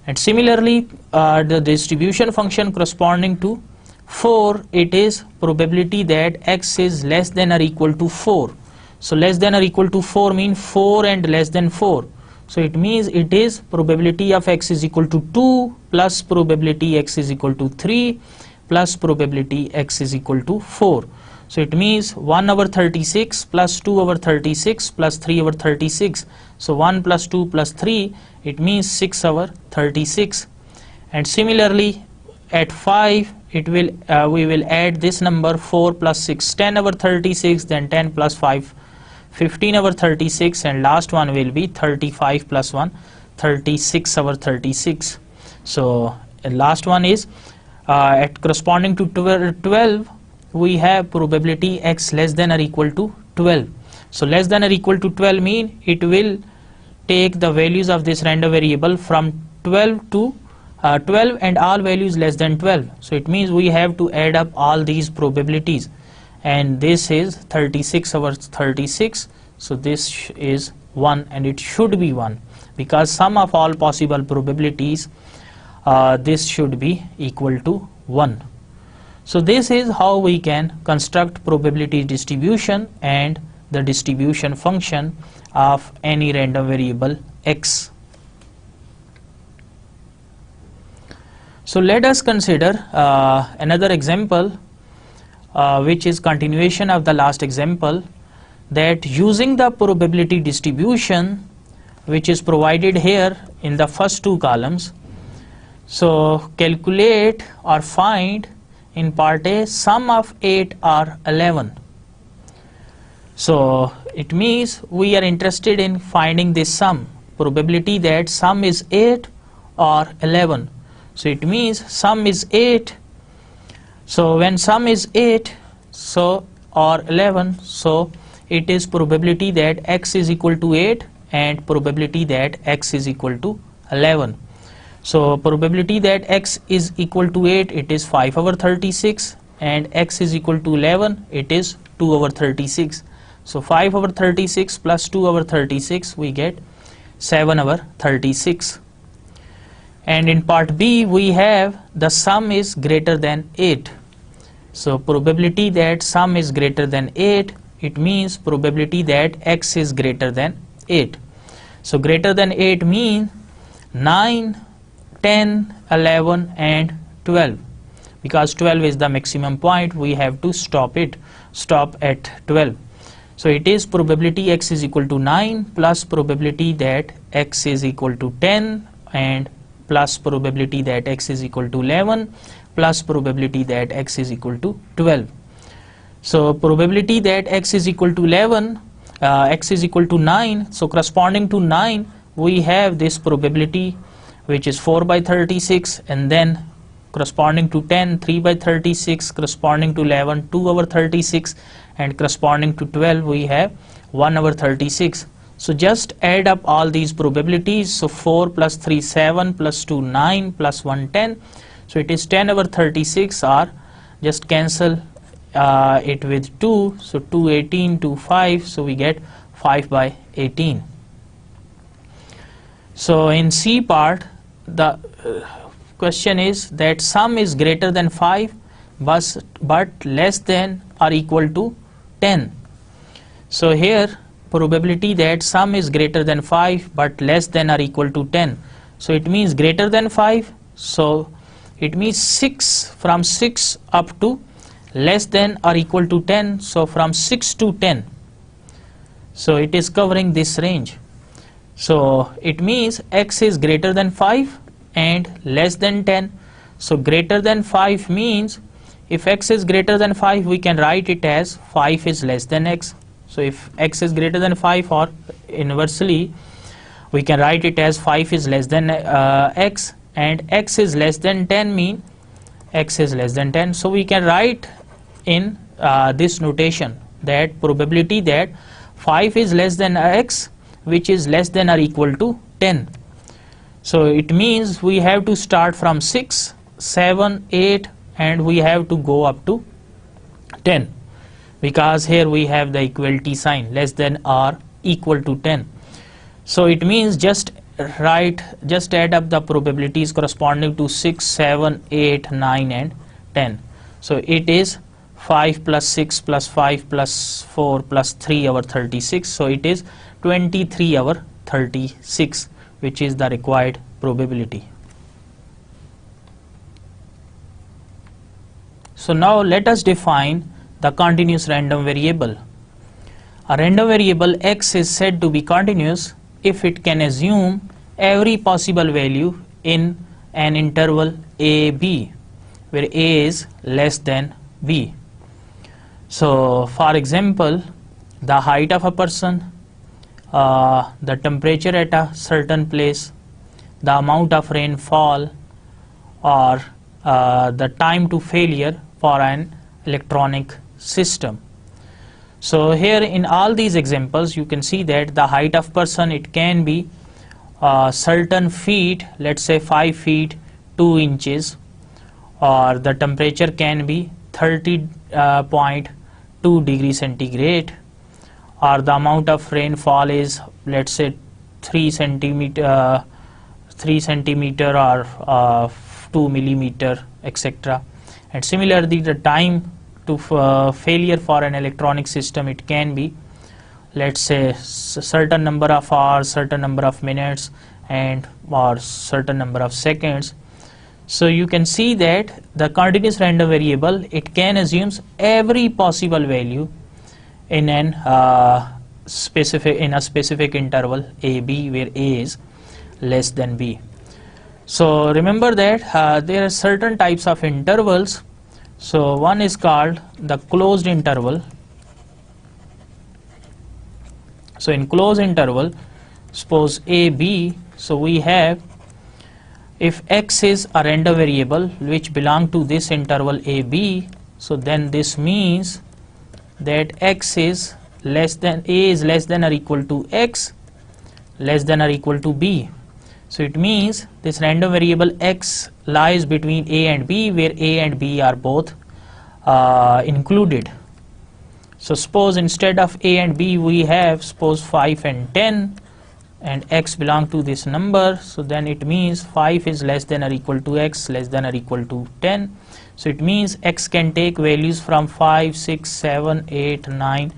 And similarly, the distribution function corresponding to 4, it is probability that x is less than or equal to 4. So less than or equal to 4 means 4 and less than 4. So it means it is probability of x is equal to 2 plus probability x is equal to 3 plus probability x is equal to 4. So it means 1/36 plus 2/36 plus 3/36. So 1 plus 2 plus 3, it means 6/36. And similarly at 5, it will we will add this number 4 plus 6, 10/36, then 10 plus 5, 15/36, and last one will be 35 plus 1, 36/36. So last one is at corresponding to 12, we have probability x less than or equal to 12. So less than or equal to 12 mean it will take the values of this random variable from 12 to 12 and all values less than 12. So it means we have to add up all these probabilities, and this is 36/36. So this is 1, and it should be 1 because sum of all possible probabilities, this should be equal to 1. So this is how we can construct probability distribution and the distribution function of any random variable x. So let us consider another example which is continuation of the last example, that using the probability distribution which is provided here in the first two columns, so calculate or find in part A sum of 8 or 11. So it means we are interested in finding this sum, probability that sum is 8 or 11. So it means sum is 8. So when sum is 8 so or 11, so it is probability that x is equal to 8 and probability that x is equal to 11. So probability that x is equal to 8, it is 5/36, and x is equal to 11, it is 2/36. So 5/36 plus 2/36, we get 7/36. And in part B we have the sum is greater than 8. So probability that sum is greater than 8, it means probability that x is greater than 8. So greater than 8 means 9, 10, 11 and 12. Because 12 is the maximum point, we have to stop at 12. So it is probability x is equal to 9 plus probability that x is equal to 10 and plus probability that x is equal to 11 plus probability that x is equal to 12. So probability that x is equal to 11, x is equal to 9, so corresponding to 9 we have this probability which is 4/36, and then corresponding to 10, 3/36, corresponding to 11, 2/36, and corresponding to 12 we have 1/36. So just add up all these probabilities. So 4 plus 3 7 plus 2 9 plus 1 10. So it is 10/36, or just cancel it with 2. So 2 18 2 5. So we get 5/18. So in C part the question is that sum is greater than 5 but less than or equal to 10. So here probability that sum is greater than 5 but less than or equal to 10. So it means greater than 5. So it means 6, from 6 up to less than or equal to 10. So from 6 to 10. So it is covering this range. So it means x is greater than 5 and less than 10. So greater than 5 means if x is greater than 5, we can write it as 5 is less than x. So if x is greater than 5, or inversely we can write it as 5 is less than x, and x is less than 10 mean x is less than 10. So we can write in this notation that probability that 5 is less than x, which is less than or equal to 10. So it means we have to start from 6, 7, 8 and we have to go up to 10, because here we have the equality sign, less than or equal to 10. So it means just add up the probabilities corresponding to 6, 7, 8, 9 and 10. So it is 5 plus 6 plus 5 plus 4 plus 3 over 36. So it is 23 over 36, which is the required probability. So now let us define the continuous random variable. A random variable x is said to be continuous if it can assume every possible value in an interval a, b, where a is less than b. So for example, the height of a person, the temperature at a certain place, the amount of rainfall, or the time to failure for an electronic system. So here in all these examples you can see that the height of person, it can be certain feet, let's say 5 feet 2 inches, or the temperature can be 30.2 degrees centigrade, or the amount of rainfall is, let's say 3 centimeter or 2 millimeter, etc. And similarly the time to failure for an electronic system, it can be, let's say certain number of hours, certain number of minutes, and or certain number of seconds. So you can see that the continuous random variable, it can assume every possible value in a specific interval a, b, where a is less than b. So remember that there are certain types of intervals. So one is called the closed interval. So in closed interval, suppose a, b, so we have, if x is a random variable which belong to this interval a, b, so then this means that x is less than, a is less than or equal to x, less than or equal to b. So it means this random variable x lies between a and b, where a and b are both included. So suppose instead of a and b we have suppose 5 and 10, and x belong to this number, so then it means 5 is less than or equal to x, less than or equal to 10. So it means x can take values from 5, 6, 7, 8, 9,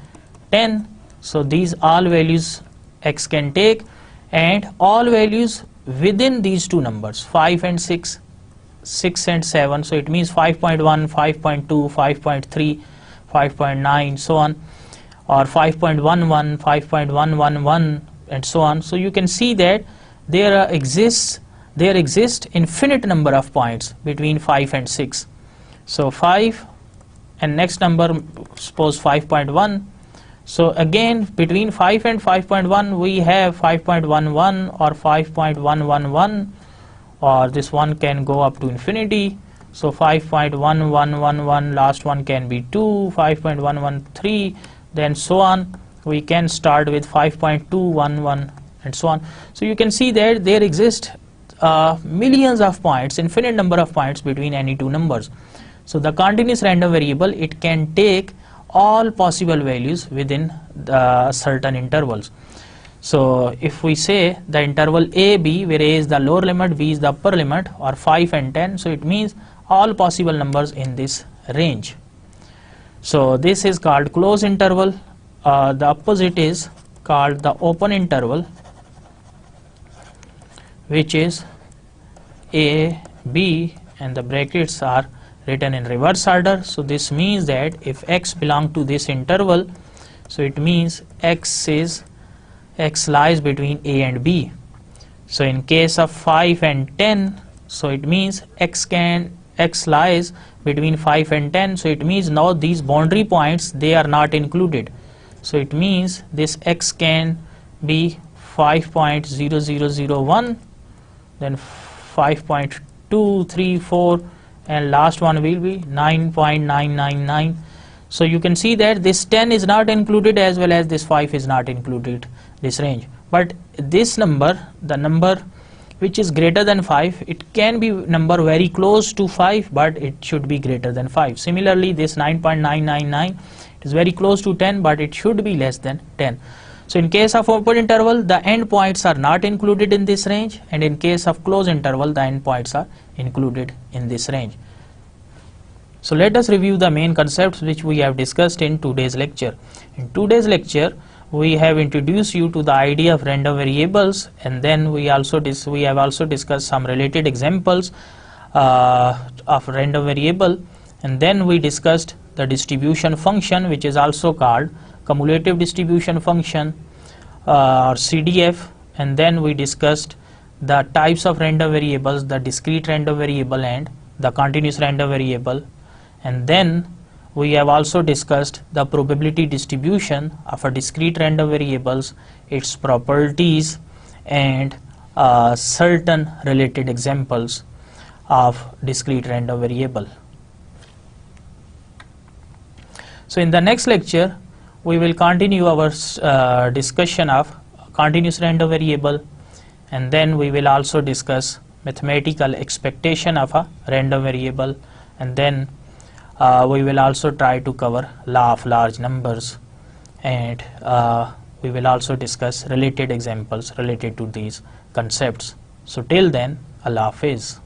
10. So these all values x can take, and all values within these two numbers, 5 and 6, 6 and 7. So it means 5.1, 5.2, 5.3, 5.9, so on, or 5.11, 5.111, and so on. So you can see that there exist infinite number of points between 5 and 6. So 5 and next number, suppose 5.1. So again between 5 and 5.1 we have 5.11 or 5.111, or this one can go up to infinity. So 5.1111, last one can be 2, 5.113, then so on. We can start with 5.211 and so on. So you can see that there exist millions of points, infinite number of points between any two numbers. So the continuous random variable, it can take all possible values within the certain intervals. So if we say the interval a, b, where a is the lower limit, b is the upper limit, or 5 and 10, so it means all possible numbers in this range. So this is called closed interval. The opposite is called the open interval, which is a, b, and the brackets are written in reverse order. So this means that if x belong to this interval, so it means x lies between a and b. So in case of 5 and 10, so it means x lies between 5 and 10. So it means now these boundary points, they are not included. So it means this x can be 5.0001, then 5.234, and last one will be 9.999. So you can see that this 10 is not included as well as this 5 is not included, this range. But this number, the number which is greater than 5, it can be number very close to 5, but it should be greater than 5. Similarly, this 9.999 is very close to 10, but it should be less than 10. So in case of open interval, the endpoints are not included in this range, and in case of closed interval, the endpoints are included in this range. So let us review the main concepts which we have discussed in today's lecture. In today's lecture, we have introduced you to the idea of random variables, and then we have also discussed some related examples of random variable, and then we discussed the distribution function, which is also called cumulative distribution function or CDF, and then we discussed the types of random variables, the discrete random variable and the continuous random variable, and then we have also discussed the probability distribution of a discrete random variables, its properties, and certain related examples of discrete random variable. So in the next lecture, we will continue our discussion of continuous random variable, and then we will also discuss mathematical expectation of a random variable, and then we will also try to cover law of large numbers, and we will also discuss related examples related to these concepts. So till then, Allah Hafiz.